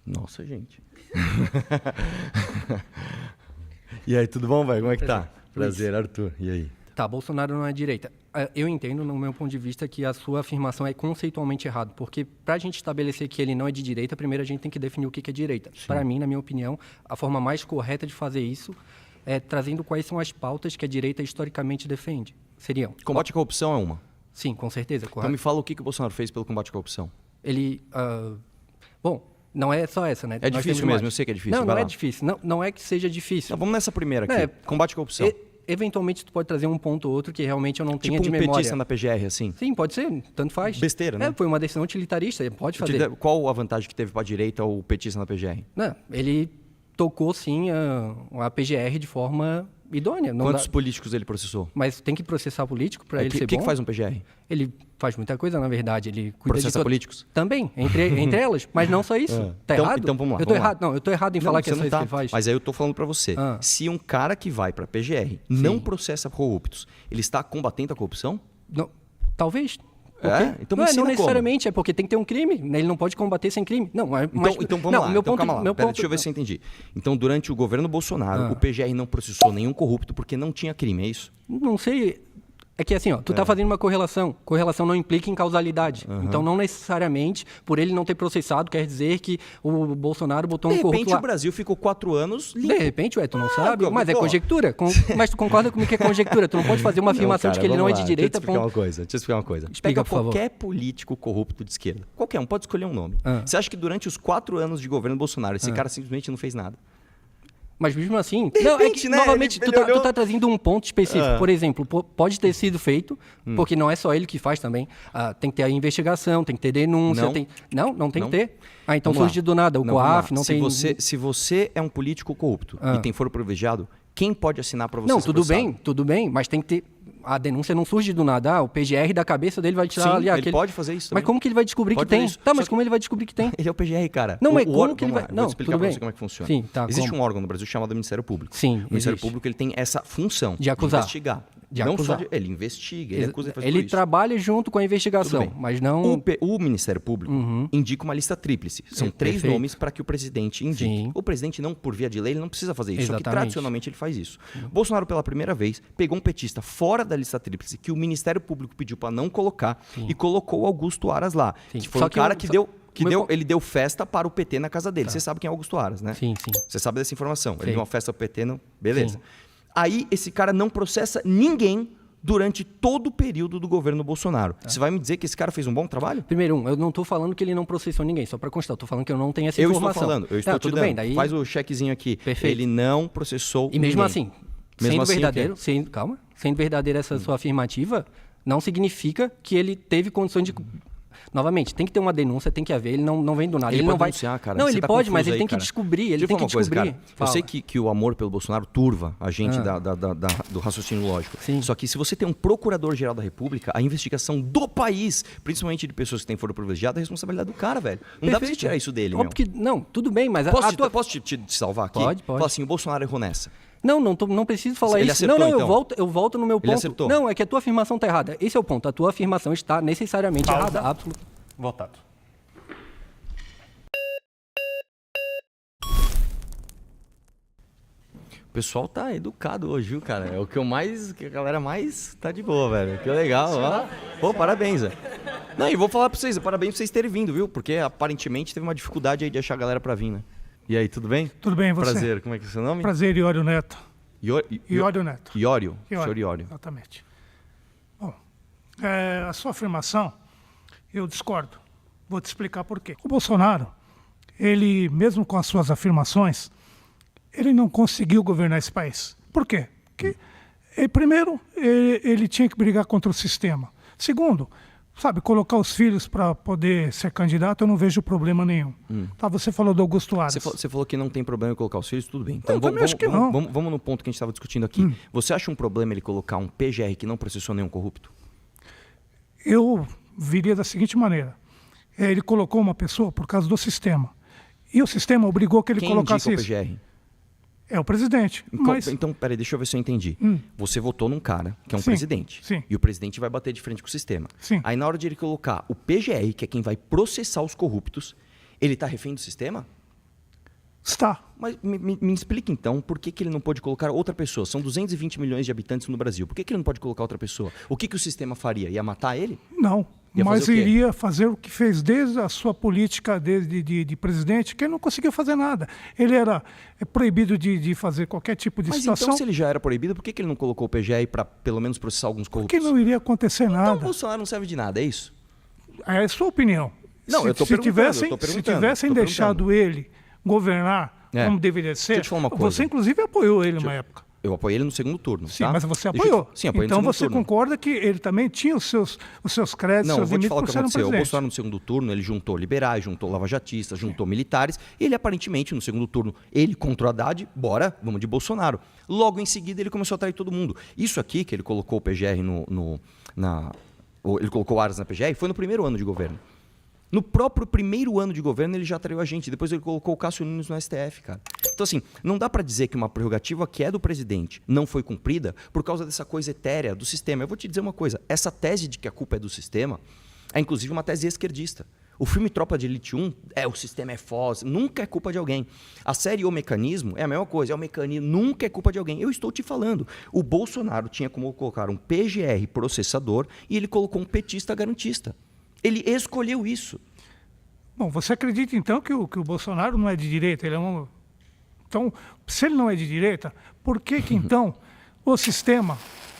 Nossa, gente. E aí, tudo bom, velho? Como é que tá? Prazer, Arthur. E aí? Tá, Bolsonaro não é direita. Eu entendo, no meu ponto de vista, que a sua afirmação é conceitualmente errada, porque para a gente estabelecer que ele não é de direita, primeiro a gente tem que definir o que é direita. Para mim, na minha opinião, a forma mais correta de fazer isso é trazendo quais são as pautas que a direita historicamente defende. Seriam... Combate à corrupção é uma. Sim, com certeza, correto. Então me fala o que o Bolsonaro fez pelo combate à corrupção. Ele... Bom, não é só essa, né? É difícil mesmo, eu sei que é difícil. Não é difícil. Não é que seja difícil. Então, vamos nessa primeira aqui. Combate à corrupção. Eventualmente, tu pode trazer um ponto ou outro que realmente eu não tenha de memória. Tipo um petista na PGR, assim? Sim, pode ser. Tanto faz. Besteira, né? Foi uma decisão utilitarista. Pode fazer. Qual a vantagem que teve para a direita o petista na PGR? Não, ele tocou, sim, a PGR de forma idônea. Quantos políticos ele processou? Mas tem que processar político para ele ser bom? O que faz um PGR? Ele faz muita coisa, na verdade. Ele cuida processa políticos? Também, entre elas. Mas não só isso. Tá errado? Então vamos lá. Eu tô errado. Não, eu tô errado em falar que é só isso que ele faz. Mas aí eu tô falando para você. Se um cara que vai para PGR não processa corruptos, ele está combatendo a corrupção? Não, talvez. Então não necessariamente, é porque tem que ter um crime. Ele não pode combater sem crime. Não, então vamos lá. Calma lá. Deixa eu ver se eu entendi. Então, durante o governo Bolsonaro, o PGR não processou nenhum corrupto porque não tinha crime, é isso? Não sei. É que assim, tu tá fazendo uma correlação. Correlação não implica em causalidade. Então, não necessariamente, por ele não ter processado, quer dizer que o Bolsonaro botou um corrupto lá. De repente, o Brasil ficou 4 anos limpo. De repente, tu não sabe. Mas é conjectura. Mas tu concorda comigo que é conjectura? Tu não pode fazer uma afirmação de que ele não é de direita. Deixa eu te explicar uma coisa. Pega qualquer político corrupto de esquerda. Qualquer um, pode escolher um nome. Você acha que durante os 4 anos de governo Bolsonaro, esse cara simplesmente não fez nada? Mas mesmo assim, repente, né? Novamente, tu tá trazendo um ponto específico. Por exemplo, pode ter sido feito, porque não é só ele que faz também. Tem que ter a investigação, tem que ter denúncia. Não tem que ter. Então surge do nada, o COAF não tem... Se você é um político corrupto e tem foro privilegiado, quem pode assinar para você? Não, tudo bem, mas tem que ter... A denúncia não surge do nada. O PGR da cabeça dele vai tirar ali ele pode fazer isso também. Mas como que ele vai descobrir que tem? Mas como ele vai descobrir que tem? Ele é o PGR, cara. Não, mas como que ele vai... Vou explicar para você como é que funciona. Sim, tá, existe um órgão no Brasil chamado Ministério Público. Sim, o Ministério Público ele tem essa função de acusar. Investigar. Ele investiga, ele acusa, ele faz Ele tudo trabalha junto com a investigação, mas não... O Ministério Público indica uma lista tríplice. São 3 nomes para que o presidente indique. Sim. O presidente, não por via de lei, ele não precisa fazer isso. Só que tradicionalmente ele faz isso. Bolsonaro, pela primeira vez, pegou um petista fora da lista tríplice que o Ministério Público pediu para não colocar e colocou Augusto Aras lá. Que foi um cara que ele deu festa para o PT na casa dele. Você sabe quem é Augusto Aras, né? Sim. Você sabe dessa informação. Ele deu uma festa pro PT, não? Beleza. Sim. Aí esse cara não processa ninguém durante todo o período do governo Bolsonaro. Você vai me dizer que esse cara fez um bom trabalho? Primeiro, eu não estou falando que ele não processou ninguém, só para constar. Eu estou falando que eu não tenho essa informação. Eu estou te dando. Bem, daí... Faz o chequezinho aqui. Perfeito. Ele não processou E mesmo ninguém. assim, sendo verdadeira essa sua afirmativa, não significa que ele teve condições de... Novamente, tem que ter uma denúncia, tem que haver, ele não vem do nada. Ele não vai denunciar, cara. Não, ele pode, mas ele tem que descobrir, ele tem que descobrir. Eu sei que o amor pelo Bolsonaro turva a gente do raciocínio lógico. Sim. Só que se você tem um procurador-geral da República, a investigação do país, principalmente de pessoas que têm foro privilegiado, é a responsabilidade do cara, velho. Não dá pra você tirar isso dele, Óbvio que não, tudo bem, mas... Posso te salvar aqui? Pode. Fala assim, o Bolsonaro errou nessa. Não preciso falar ele isso. Acertou, então. Eu volto no meu ponto. Ele acertou. Não, é que a tua afirmação está errada. Esse é o ponto. A tua afirmação está necessariamente errada. Absolutamente. Votado. O pessoal tá educado hoje, viu, cara? É o que a galera mais tá de boa, velho. Que legal, ó. Pô, parabéns, velho. Não, e vou falar pra vocês, parabéns por vocês terem vindo, viu? Porque aparentemente teve uma dificuldade aí de achar a galera pra vir, né? E aí, tudo bem? Tudo bem, você? Prazer, como é que é o seu nome? Prazer, Iório Neto. Iório Neto. Iório? Senhor Iório. Exatamente. Bom, a sua afirmação, eu discordo. Vou te explicar por quê. O Bolsonaro, ele, mesmo com as suas afirmações, ele não conseguiu governar esse país. Por quê? Porque, primeiro, ele tinha que brigar contra o sistema. Segundo, colocar os filhos para poder ser candidato, eu não vejo problema nenhum. Tá, você falou do Augusto Aras. Você falou que não tem problema em colocar os filhos, tudo bem. Então eu também acho que não. Vamos no ponto que a gente estava discutindo aqui. Você acha um problema ele colocar um PGR que não processou nenhum corrupto? Eu viria da seguinte maneira. Ele colocou uma pessoa por causa do sistema. E o sistema obrigou que ele colocasse isso. Quem indica o PGR? É o presidente. Então, peraí, deixa eu ver se eu entendi. Você votou num cara que é um presidente. Sim. E o presidente vai bater de frente com o sistema. Sim. Aí na hora de ele colocar o PGR, que é quem vai processar os corruptos, ele está refém do sistema? Está. Mas me explica então por que ele não pode colocar outra pessoa. São 220 milhões de habitantes no Brasil. Por que ele não pode colocar outra pessoa? O que o sistema faria? Ia matar ele? Não, mas iria fazer o que fez desde a sua política de presidente, que ele não conseguiu fazer nada. Ele era proibido de fazer qualquer tipo de situação. Então, se ele já era proibido, por que ele não colocou o PGR para pelo menos processar alguns corruptos? Porque não iria acontecer nada. Então o Bolsonaro não serve de nada, é isso? É a sua opinião. Não, eu estou perguntando. Se tivessem deixado ele governar como deveria ser, deixa eu te falar uma coisa. Você inclusive apoiou ele numa época. Eu apoiei ele no segundo turno. Sim, tá? mas você apoiou. Sim, apoiei então no segundo você turno. concorda que ele também tinha os seus créditos, não, seus limites por ser um presidente. O Bolsonaro no presidente. segundo turno, ele juntou liberais, juntou lavajatistas, juntou militares. E ele aparentemente, no segundo turno, ele contra o Haddad, vamos de Bolsonaro. Logo em seguida, ele começou a trair todo mundo. Isso aqui, que ele colocou o PGR ele colocou o Aras na PGR, foi no primeiro ano de governo. No próprio primeiro ano de governo, ele já traiu a gente. Depois ele colocou o Cássio Nunes no STF, cara. Então, assim, não dá para dizer que uma prerrogativa que é do presidente não foi cumprida por causa dessa coisa etérea do sistema. Eu vou te dizer uma coisa. Essa tese de que a culpa é do sistema é, inclusive, uma tese esquerdista. O filme Tropa de Elite 1, o sistema é foz, nunca é culpa de alguém. A série O Mecanismo é a mesma coisa, é o mecanismo, nunca é culpa de alguém. Eu estou te falando. O Bolsonaro tinha como colocar um PGR processador e ele colocou um petista garantista. Ele escolheu isso. Bom, você acredita então que o Bolsonaro não é de direita? Ele é um... Então, se ele não é de direita, por que então o sistema,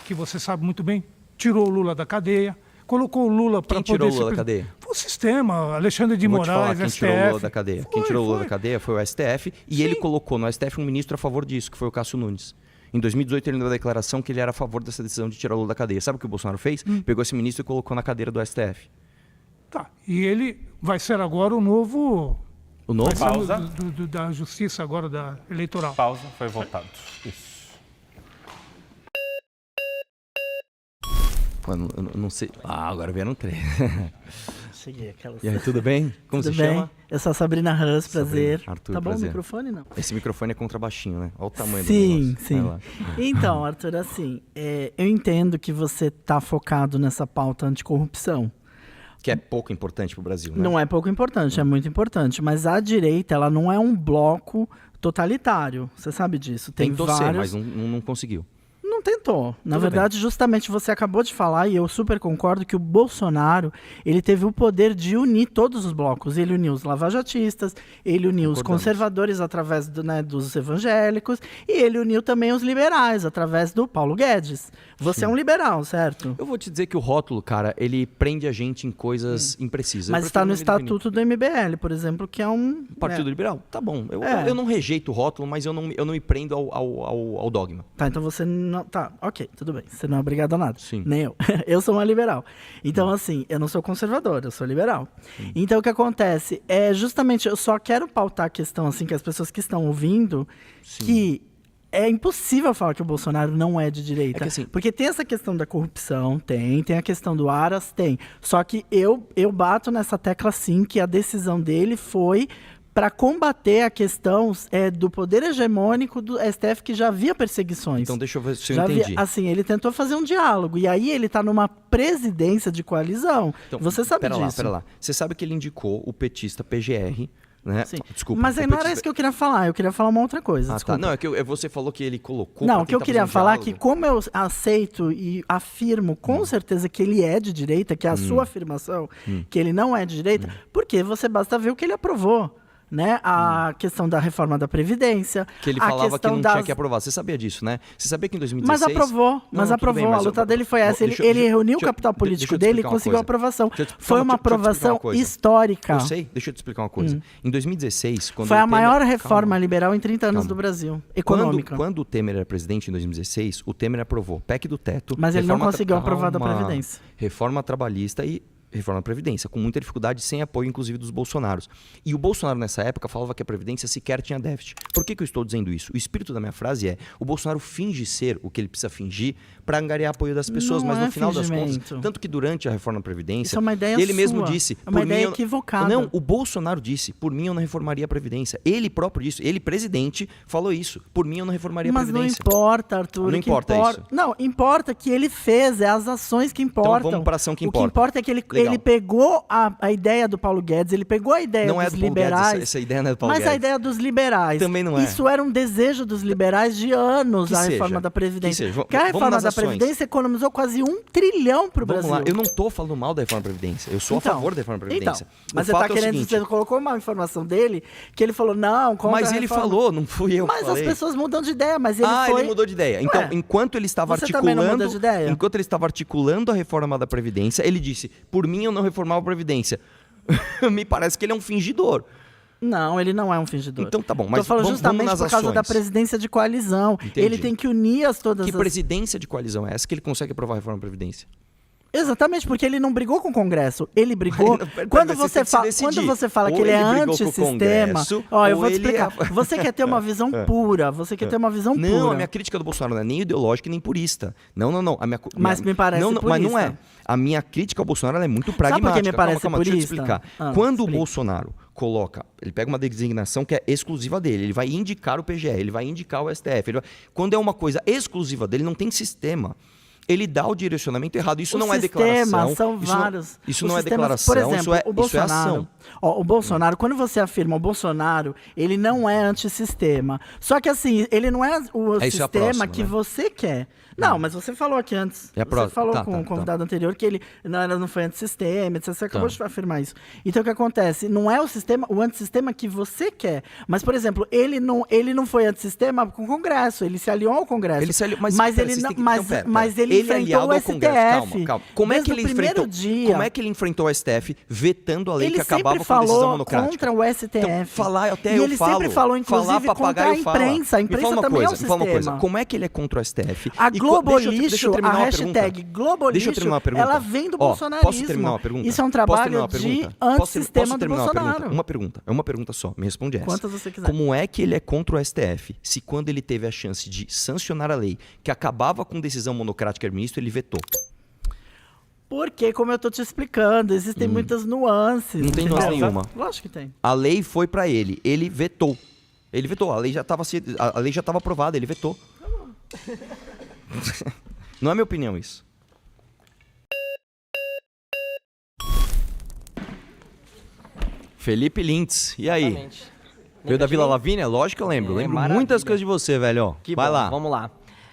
que você sabe muito bem, tirou o Lula da cadeia, colocou o Lula para poder... Quem tirou o Lula da cadeia? Foi o sistema, Alexandre de Moraes, quem STF. Tirou o Lula da cadeia. Quem tirou o Lula da cadeia foi o STF e ele colocou no STF um ministro a favor disso, que foi o Cássio Nunes. Em 2018 ele deu a declaração que ele era a favor dessa decisão de tirar o Lula da cadeia. Sabe o que o Bolsonaro fez? Pegou esse ministro e colocou na cadeira do STF. Tá, e ele vai ser agora o novo... O novo? Pausa. Da justiça agora, da eleitoral. Pausa, foi votado. Isso. Pô, eu não sei... agora vieram três. Cheguei, aquelas... E aí, tudo bem? Como tudo você bem? chama? Eu sou a Sabrina Hans, prazer. Arthur, tá bom prazer. o microfone, não? Esse microfone é contrabaixinho, né? Olha o tamanho do Sim, negócio. sim. Vai lá. Então, Arthur, assim, eu entendo que você tá focado nessa pauta anticorrupção. Que é pouco importante para o Brasil, né? Não é pouco importante, é muito importante. Mas a direita, ela não é um bloco totalitário. Você sabe disso. Tentou ser, vários... mas não conseguiu. Não tentou. Na Tudo verdade, justamente você acabou de falar, e eu super concordo, que o Bolsonaro, ele teve o poder de unir todos os blocos. Ele uniu os lavajatistas, ele uniu os conservadores através dos evangélicos, e ele uniu também os liberais através do Paulo Guedes. Você é um liberal, certo? Eu vou te dizer que o rótulo, cara, ele prende a gente em coisas imprecisas. Mas está no estatuto do MBL, por exemplo, que é um... Partido Liberal? Tá bom. Eu não rejeito o rótulo, mas eu não me prendo ao dogma. Tá, então você não... Tá, ok, tudo bem. Você não é obrigado a nada. Sim. Nem eu. Eu sou uma liberal. Então, assim, eu não sou conservador, eu sou liberal. Então, o que acontece é justamente, eu só quero pautar a questão, assim, que as pessoas que estão ouvindo, que é impossível falar que o Bolsonaro não é de direita. É que, assim, porque tem essa questão da corrupção, tem a questão do Aras, tem. Só que eu bato nessa tecla, sim, que a decisão dele foi para combater a questão do poder hegemônico do STF, que já havia perseguições. Então, deixa eu ver se eu entendi. Assim, ele tentou fazer um diálogo, e aí ele está numa presidência de coalizão. Então, você sabe disso. Pera lá. Você sabe que ele indicou o petista PGR, né? Sim. Desculpa. Mas aí não era isso que eu queria falar, eu queria falar uma outra coisa, desculpa. Tá. Não, é que você falou que ele colocou... Não, o que eu queria falar é que como eu aceito e afirmo com certeza que ele é de direita, que é a sua afirmação, que ele não é de direita, porque você basta ver o que ele aprovou. Né? A questão da reforma da Previdência. Que ele falava que não tinha que aprovar. Você sabia disso, né? Você sabia que em 2016... Mas aprovou. A luta dele foi essa. Ele reuniu o capital político dele e conseguiu a aprovação. Foi uma aprovação histórica. Eu sei. Deixa eu te explicar uma coisa. Em 2016... Foi a maior reforma liberal em 30 anos do Brasil. Econômica. Quando o Temer era presidente em 2016, o Temer aprovou PEC do teto... Mas ele não conseguiu aprovar da Previdência. Reforma trabalhista e... reforma da Previdência, com muita dificuldade, sem apoio, inclusive, dos Bolsonaros. E o Bolsonaro, nessa época, falava que a Previdência sequer tinha déficit. Por que eu estou dizendo isso? O espírito da minha frase é: o Bolsonaro finge ser o que ele precisa fingir para angariar apoio das pessoas, mas no final das contas, tanto que durante a reforma da Previdência, isso é uma ideia ele mesmo disse... É uma ideia equivocada. Não, o Bolsonaro disse: por mim eu não reformaria a Previdência. Ele próprio disse, ele, presidente, falou isso: por mim eu não reformaria a Previdência. Mas não importa, Arthur. Não importa isso. Não, importa que ele fez, é as ações que importam. Então vamos para a ação que importa. O que importa é que ele Legal. Ele pegou a ideia do Paulo Guedes, ele pegou a ideia Não dos é do Paulo liberais. Guedes, essa ideia não é do Paulo Mas Guedes. a ideia dos liberais. Também não é. Isso era um desejo dos liberais de anos, a reforma da Previdência. Porque a reforma da Previdência economizou quase $1 trilhão pro Brasil. Vamos lá, eu não tô falando mal da reforma da Previdência. Eu sou a favor da reforma da Previdência. Então, mas você tá querendo dizer, colocou uma informação dele que ele falou, não, contra Mas ele falou, não fui eu que falei. falei. Mas as pessoas mudam de ideia, mas ele foi... ele mudou de ideia. Então, enquanto ele estava articulando a reforma da Previdência, ele disse, por mim eu não reformava a Previdência. Me parece que ele é um fingidor. Não, ele não é um fingidor. Então tá bom, mas tô falando justamente vamos por causa da presidência de coalizão. Entendi. Ele tem que unir todas as... Que presidência de coalizão é essa que ele consegue aprovar a reforma da Previdência? Exatamente, porque ele não brigou com o Congresso. Ele brigou... Quando você fala que ele é antissistema... Ó, eu vou te explicar. Você quer ter uma visão pura. Você quer ter uma visão pura. Não, a minha crítica do Bolsonaro não é nem ideológica nem purista. Não. Mas me parece purista. Mas não é. A minha crítica ao Bolsonaro é muito pragmática. Sabe por que me parece calma, purista? Deixa eu te explicar. Quando o Bolsonaro coloca... Ele pega uma designação que é exclusiva dele. Ele vai indicar o PGE, ele vai indicar o STF. Quando é uma coisa exclusiva dele, não tem sistema. Ele dá o direcionamento errado. Isso não é declaração. São vários. Isso não é declaração, por exemplo, isso é ação. O Bolsonaro, quando você afirma o Bolsonaro, ele não é antissistema. Só que assim, ele não é o sistema que você quer. Não, mas você falou aqui antes. Você falou com o convidado anterior que ele não foi antissistema, etc. Você acabou de afirmar isso. Então o que acontece? Não é o antissistema que você quer. Mas, por exemplo, ele não foi antissistema com o Congresso. Ele se aliou ao Congresso. Mas ele enfrentou o STF. Calma. Como é que ele enfrentou o STF vetando a lei que acabava com a decisão monocrática? Contra o STF. Então, ele sempre falou, inclusive, contra a imprensa. A imprensa também é um sistema. Fala uma coisa. Como é que ele é contra o STF? A Globolixo, a hashtag Globolixo, ela vem do bolsonarismo. Posso terminar uma pergunta? Isso é um trabalho de antissistema do Bolsonaro. Uma pergunta só, me responde essa. Quantas você quiser. Como é que ele é contra o STF se quando ele teve a chance de sancionar a lei que acabava com decisão monocrática do ministro, ele vetou? Porque, como eu tô te explicando, existem muitas nuances. Não tem nuance nenhuma. Lógico que tem. A lei foi para ele vetou. Ele vetou, a lei já estava aprovada, ele vetou. Não é minha opinião isso. Felipe Lintz, e aí? Exatamente. Veio da Vila Lavínia? Lógico que eu lembro. Lembro muitas coisas de você, velho. Vai lá. Vamos lá.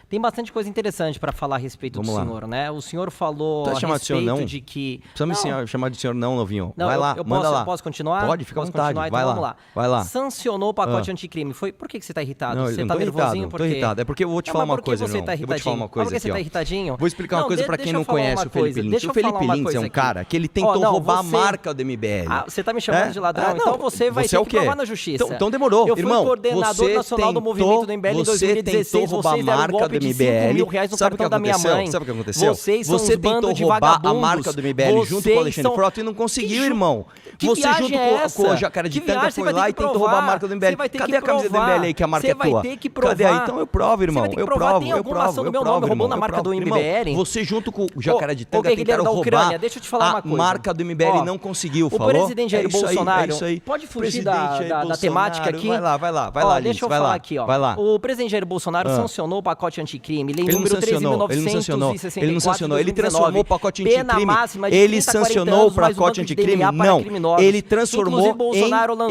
Tem bastante coisa interessante para falar a respeito do senhor, né? O senhor falou a respeito de que... Precisa me chamar de senhor não, novinho. Vai lá, manda lá. Eu posso continuar? Pode, fica à vontade. Então Vai lá. Vai lá. Sancionou o pacote anticrime. Por que você tá irritado? Não, você tá nervosinho? Tô irritado. É porque eu vou te falar uma coisa, irmão. Eu vou te falar uma coisa aqui, ó. Você tá irritadinho? Vou explicar uma coisa para quem não conhece o Felipe Lintz. O Felipe Lintz é um cara que ele tentou roubar a marca do MBL. Você tá me chamando de ladrão? Então você vai ter que provar na justiça. Então demorou, irmão. Eu fui coordenador nacional do movimento do MBL em 2016. Vocês deram um golpe de R$5 mil no cartão da minha mãe. Sabe o que aconteceu? Você tentou roubar a marca do MBL junto com o Alexandre Frota e não conseguiu, irmão. Você junto com o Jacaré de Tanga foi lá e tentou roubar a marca do MBL. Cadê a camisa do MBL aí que a marca é tua? Você vai ter que provar. Cadê aí? Então eu provo, irmão. Eu provo. Tem alguma ação do meu nome roubando a marca do MBL? Você junto com o Jacaré de Tanga tentaram roubar a marca do MBL e não conseguiu, falou? O presidente Jair Bolsonaro pode fugir da temática aqui? Vai lá, deixa eu falar aqui, ó. O presidente Jair Bolsonaro sancionou o pacote anticrime, lei número 13.964. Ele não sancionou, ele transformou o pacote anticrime. Ele sancionou o pacote anticrime? Não. Ele transformou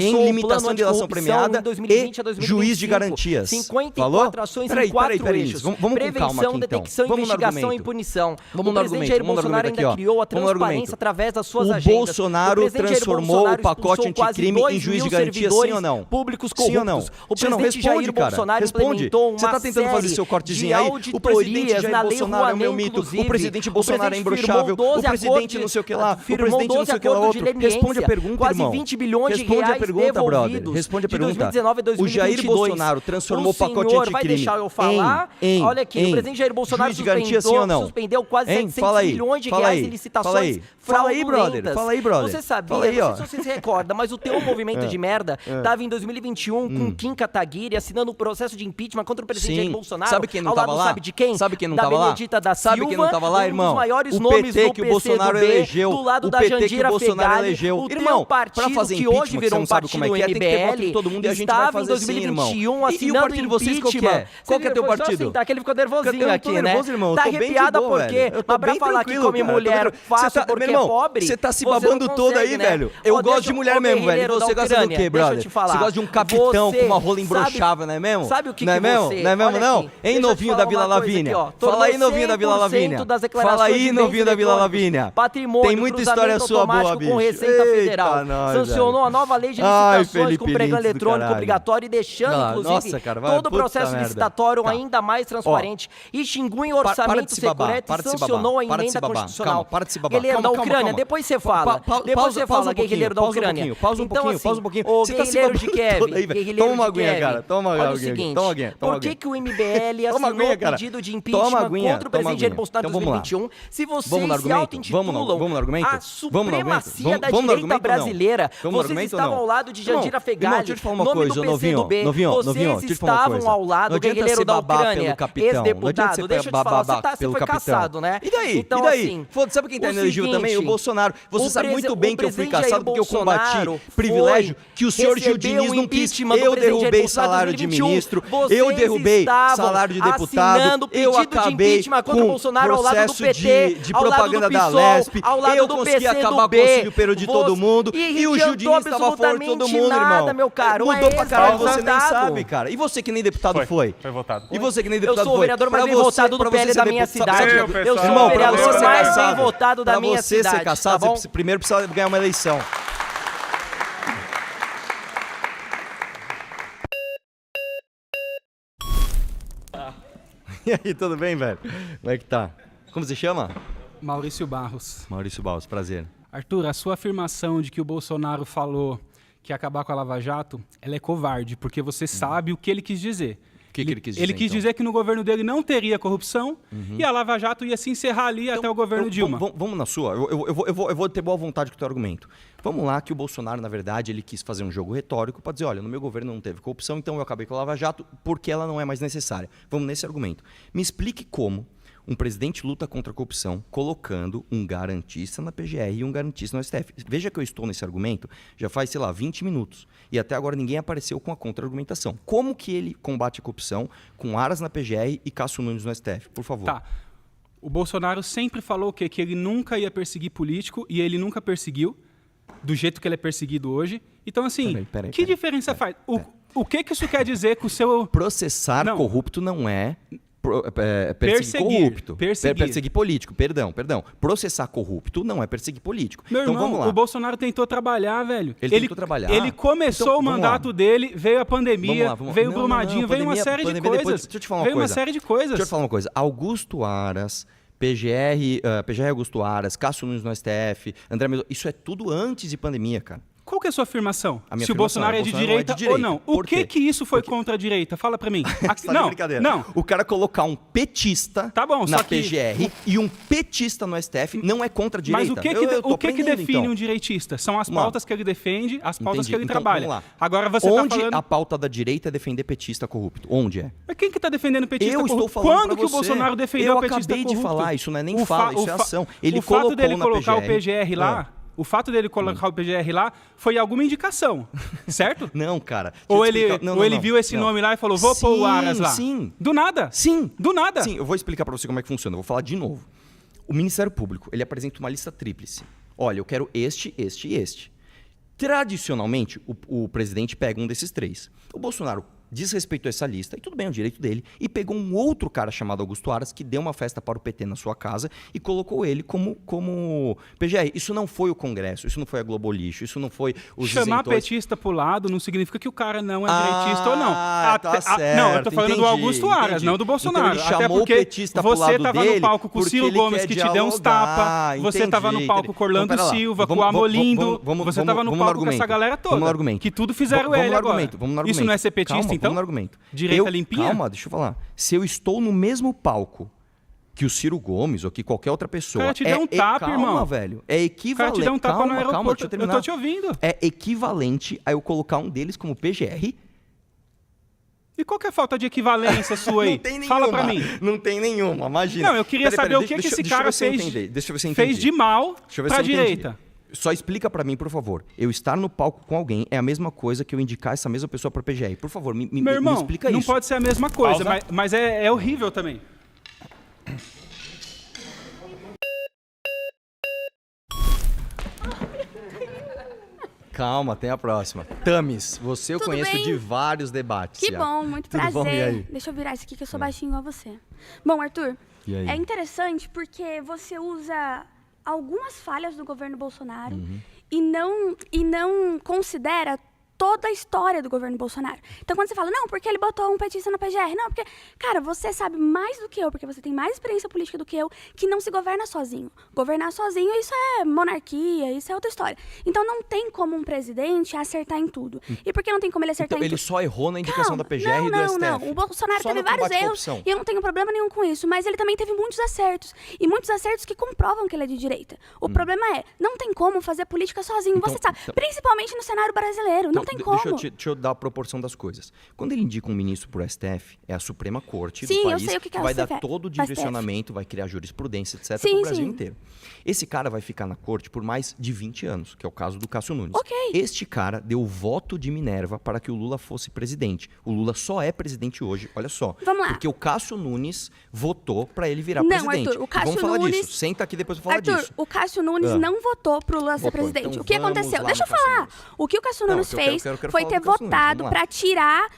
em limitação de delação premiada e juiz de garantias. 54 ações em 4 eixos. Vamos com calma aqui, então. Detecção, investigação e punição. O presidente Jair Bolsonaro ainda criou a transparência através das suas agendas. O Bolsonaro transformou o pacote anticrime em juiz de garantias, sim ou não? Públicos corruptos. Sim ou não? O presidente Jair Bolsonaro implementou uma Você tá tentando fazer seu cortezinho aí? O presidente Jair Bolsonaro é o meu mito. O presidente Bolsonaro é imbrochável. O presidente não sei o que lá. O presidente não sei o que lá outro. Responde a pergunta, irmão. Quase 20 bilhões de reais reais pergunta, brother. Responde a pergunta. 2019 a 2022. O Jair Bolsonaro transformou o pacote anticrime vai deixar eu falar? Olha aqui, o presidente Jair Bolsonaro suspendeu quase 700 milhões de reais em licitações fraudulentas. Fala aí, brother. Você sabia, não sei se você se recorda, mas o teu movimento de merda estava em 2021 com Kim Kataguiri assinando um processo de impeachment contra o presidente Jair Bolsonaro. Sabe quem não não tava lá? Sabe de quem? Sabe quem não tava lá? Da Benedita da Silva, sabe quem não tava lá, irmão? Um dos maiores o nomes PT do que o Bolsonaro elegeu. Do lado o da PT Jandira que o Bolsonaro Fegali, elegeu. o Irmão, partido pra fazer que impeachment, hoje virou um partido como é que é, tem que ter voto de todo mundo e a gente vai fazer assim, irmão. E o partido de vocês qual que é? Qual que é teu partido? Tá, que ele ficou nervosinho aqui, né? Nervoso, irmão. Tá arrepiada porque, mas pra falar que come mulher fácil porque é pobre, você tá se babando todo aí, velho. Eu gosto de mulher mesmo, velho. E você gosta do quê, brother? Você gosta de um capitão com uma rola imbrochável, não é mesmo? Sabe o que não é mesmo? Não é mesmo, não? Hein, novinho da Vila Lavínia? Fala aí, novinho da Vila Lavínia. Fala aí, novinho da Vila Lavínia. Patrimônio, tem muita história sua boa, bicho. Com Receita Federal. Sancionou a nova lei de licitações com pregão eletrônico obrigatório e deixando, inclusive, todo o processo licitatório ainda mais transparente. Extinguiu em orçamento secreto e sancionou a emenda constitucional. Para de se babar. Guerrilheiro da Ucrânia, depois você fala. Depois você fala, guerrilheiro da Ucrânia. Pausa um pouquinho. Você tá se babando todo aí, velho. Toma uma aguinha, cara. Toma uma aguinha. Olha o seguinte, por que o MBL assinou o pedido de impeachment contra o presidente Jair Bolsonaro em 2021 se vocês se auto-intitulam a supremacia da direita brasileira? Vocês estavam ao lado de Jandira Fegali, nome do PCdoB. Vocês estavam ao lado do guerrilheiro da Ucrânia, ex-deputado. Deixa eu te falar, você foi caçado, né? E daí? Então, assim, sabe quem tá elegível também? O Bolsonaro. Você sabe muito bem que eu fui caçado porque eu combati privilégio que o senhor Gil Diniz não quis. Eu derrubei salário de ministro, eu derrubei salário de deputado, eu acabei com processo de propaganda da Lesp, eu consegui acabar com o auxílio peru de todo mundo e o Gil Diniz estava fora de todo mundo, irmão. Mudou pra caralho, você nem sabe, cara. E você que nem deputado foi? Foi votado. E você que nem deputado foi? Eu sou o vereador mais bem votado do PL da minha cidade. Eu sou o vereador mais bem votado da minha cidade. Pra você ser caçado, você primeiro precisa ganhar uma eleição. E aí, tudo bem, velho? Como é que tá? Como você chama? Maurício Barros. Maurício Barros, prazer. Arthur, a sua afirmação de que o Bolsonaro falou que ia acabar com a Lava Jato, ela é covarde, porque você sabe o que ele quis dizer. O que ele quis dizer? Ele quis dizer que no governo dele não teria corrupção e a Lava Jato ia se encerrar ali até o governo Dilma. Vamos na sua. Eu vou ter boa vontade com o teu argumento. Vamos lá que o Bolsonaro, na verdade, ele quis fazer um jogo retórico para dizer, olha, no meu governo não teve corrupção, então eu acabei com a Lava Jato porque ela não é mais necessária. Vamos nesse argumento. Me explique como um presidente luta contra a corrupção colocando um garantista na PGR e um garantista no STF. Veja que eu estou nesse argumento já faz, sei lá, 20 minutos. E até agora ninguém apareceu com a contra-argumentação. Como que ele combate a corrupção com Aras na PGR e Cássio Nunes no STF? Por favor. Tá. O Bolsonaro sempre falou o quê? Que ele nunca ia perseguir político e ele nunca perseguiu do jeito que ele é perseguido hoje. Então, assim, que diferença faz? O que isso quer dizer com o seu... Processar corrupto não é... Perseguir político, perdão. Processar corrupto não é perseguir político. Meu então irmão, vamos lá. O Bolsonaro tentou trabalhar, velho. Ele tentou trabalhar. Ele começou o mandato dele, veio a pandemia, veio o Brumadinho, veio uma série de coisas. Deixa eu te falar uma coisa. Deixa eu te falar uma coisa. Augusto Aras, PGR Augusto Aras, Cássio Nunes no STF, André Melo, isso é tudo antes de pandemia, cara. Qual que é a sua afirmação? Se o Bolsonaro é de direita ou não? O que isso foi contra a direita? Fala pra mim. Não, brincadeira. Não. O cara colocar um petista na PGR e um petista no STF não é contra a direita. Mas o que define um direitista? São as pautas que ele defende, as pautas que ele trabalha. Vamos lá. Agora você onde a pauta da direita é defender petista corrupto? Onde é? Mas quem que tá defendendo petista corrupto? Eu estou falando Quando que o Bolsonaro defendeu o petista corrupto? Eu acabei de falar, isso não é nem fala, isso é ação. Ele colocou o fato dele colocar o PGR lá... O fato dele colocar o PGR lá foi alguma indicação, certo? Não, cara. Ou ele viu esse nome lá e falou, vou pôr o Aras lá. Sim. Do nada? Sim. Do nada? Sim, eu vou explicar pra você como é que funciona. Eu vou falar de novo. O Ministério Público, ele apresenta uma lista tríplice. Olha, eu quero este e este. Tradicionalmente, o presidente pega um desses três. O Bolsonaro desrespeitou essa lista, e tudo bem, é o direito dele, e pegou um outro cara chamado Augusto Aras, que deu uma festa para o PT na sua casa, e colocou ele como PGR. Isso não foi o Congresso, isso não foi a Globo Lixo, isso não foi os Chamar isentores. Petista pro lado não significa que o cara não é direitista ou não. Tá certo, não, eu tô falando do Augusto Aras, não do Bolsonaro. Então ele chamou o petista pro lado tava dele no palco com o Ciro Gomes, que te deu uns tapas, você tava no palco com Orlando Silva, com o Amolindo, você tava no palco com essa galera toda, que tudo fizeram ele agora. Isso não é ser petista, então? Vamos no argumento. Direita limpinha? Calma, deixa eu falar. Se eu estou no mesmo palco que o Ciro Gomes ou que qualquer outra pessoa... O cara te deu um tapa, irmão. Calma, velho. É equivalente... O cara te deu um tapa no aeroporto. Calma, deixa eu terminar. Eu tô te ouvindo. É equivalente a eu colocar um deles como PGR... E qual que é a falta de equivalência sua aí? Não tem nenhuma. Fala pra mim. Não tem nenhuma, imagina. Não, eu queria saber o que esse cara fez de mal pra direita. Só explica pra mim, por favor. Eu estar no palco com alguém é a mesma coisa que eu indicar essa mesma pessoa pra PGR. Por favor, me explica isso. Não pode ser a mesma coisa, mas é horrível também. Calma, tem a próxima. Tamis, você eu conheço de vários debates. Que bom, muito prazer. Deixa eu virar isso aqui que eu sou baixinho igual você. Bom, Arthur, é interessante porque você usa algumas falhas do governo Bolsonaro e não considera toda a história do governo Bolsonaro. Então, quando você fala, não, porque ele botou um petista na PGR, não, porque, cara, você sabe mais do que eu, porque você tem mais experiência política do que eu, que não se governa sozinho. Governar sozinho, isso é monarquia, isso é outra história. Então, não tem como um presidente acertar em tudo. E por que não tem como ele acertar em tudo? Ele só errou na indicação da PGR e do STF. Não. O Bolsonaro teve vários erros e eu não tenho problema nenhum com isso, mas ele também teve muitos acertos. E muitos acertos que comprovam que ele é de direita. O problema é, não tem como fazer política sozinho, você sabe. Principalmente no cenário brasileiro, não tem como. Deixa eu dar a proporção das coisas. Quando ele indica um ministro pro STF, é a Suprema Corte do país que vai dar todo o direcionamento, vai criar jurisprudência, etc, pro Brasil inteiro. Esse cara vai ficar na corte por mais de 20 anos, que é o caso do Cássio Nunes. Este cara deu o voto de Minerva para que o Lula fosse presidente. O Lula só é presidente hoje, olha só. Vamos lá. Porque o Cássio Nunes votou para ele virar presidente. Arthur, o Cássio Vamos falar Nunes... disso. Senta aqui depois eu vou falar disso. O Cássio Nunes não votou pro Lula ser presidente. Então, o que aconteceu? Deixa eu falar. O que o Cássio Nunes fez foi ter votado para tirar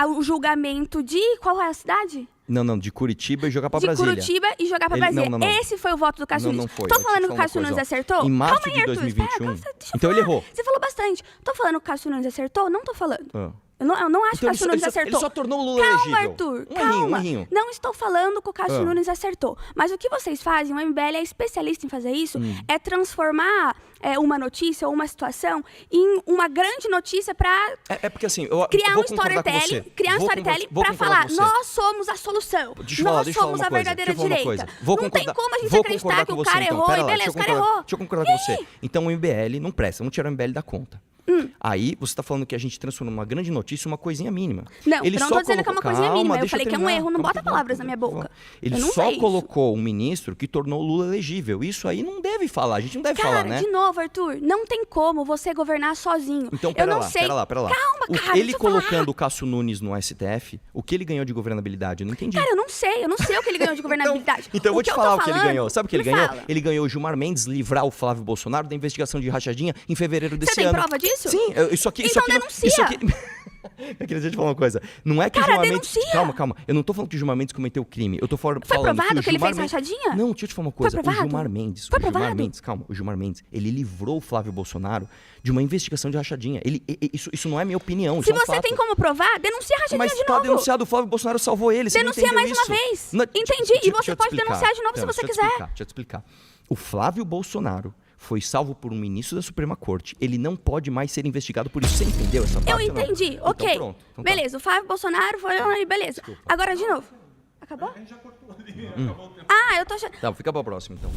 o julgamento de... Qual é a cidade? Não, de Curitiba e jogar pra Brasília. De Curitiba e jogar pra Brasília. Não. Esse foi o voto do Cássio Nunes. Não foi. Tô falando que o Cássio Nunes acertou? Em março de 2021. Então ele errou. Você falou bastante. Tô falando que o Cássio Nunes acertou? Não tô falando. Eu não acho que o Cássio Nunes acertou. Ele só tornou o Lula elegível. Arthur, calma. Não estou falando que o Cássio Nunes acertou. Mas o que vocês fazem, o MBL é especialista em fazer isso, é transformar uma notícia ou uma situação em uma grande notícia para porque assim, criar um storytelling para falar, nós somos a solução. Nós somos a verdadeira direita. Não tem como a gente acreditar que o cara errou e beleza, o cara errou. Deixa eu concordar com você. Então o MBL não presta, vamos tirar o MBL da conta. Aí você está falando que a gente transforma uma grande notícia uma coisinha mínima. Não, eu não estou dizendo que é uma coisinha mínima. Eu falei que é um erro, não bota palavras na minha boca. Ele só colocou um ministro que tornou o Lula elegível. Isso aí não deve falar, a gente não deve falar, né? De novo, Arthur, não tem como você governar sozinho. Então, pera lá. Calma, cara. Ele colocando o Cássio Nunes no STF, o que ele ganhou de governabilidade? Eu não entendi. Cara, eu não sei o que ele ganhou de governabilidade. Então eu vou te falar o que ele ganhou. Sabe o que ele ganhou? Ele ganhou o Gilmar Mendes livrar o Flávio Bolsonaro da investigação de rachadinha em fevereiro desse ano. Você tem prova disso? Sim, Então denuncia. Eu queria te falar uma coisa. Não é que o Gilmar Mendes... Calma. Eu não tô falando que o Gilmar Mendes cometeu crime. Eu tô falando Foi provado que ele fez Mendes... rachadinha? Não, deixa eu te falar uma coisa. Foi O Gilmar Mendes... Foi provado? O Gilmar Mendes, ele livrou o Flávio Bolsonaro de uma investigação de rachadinha. Isso não é minha opinião. Se você tem como provar, denuncia a rachadinha de novo. Mas tá denunciado, o Flávio Bolsonaro salvou ele. Denuncia mais uma vez. Entendi. E você pode denunciar de novo se você quiser. Deixa eu te explicar. O Flávio Bolsonaro foi salvo por um ministro da Suprema Corte. Ele não pode mais ser investigado por isso. Você entendeu essa parte? Eu entendi. Ok. Então, pronto. Então, beleza, o Flávio Bolsonaro foi... Beleza. Agora, de novo. Acabou? A gente já cortou ali. Eu tô achando... Tá, fica pra próxima, então.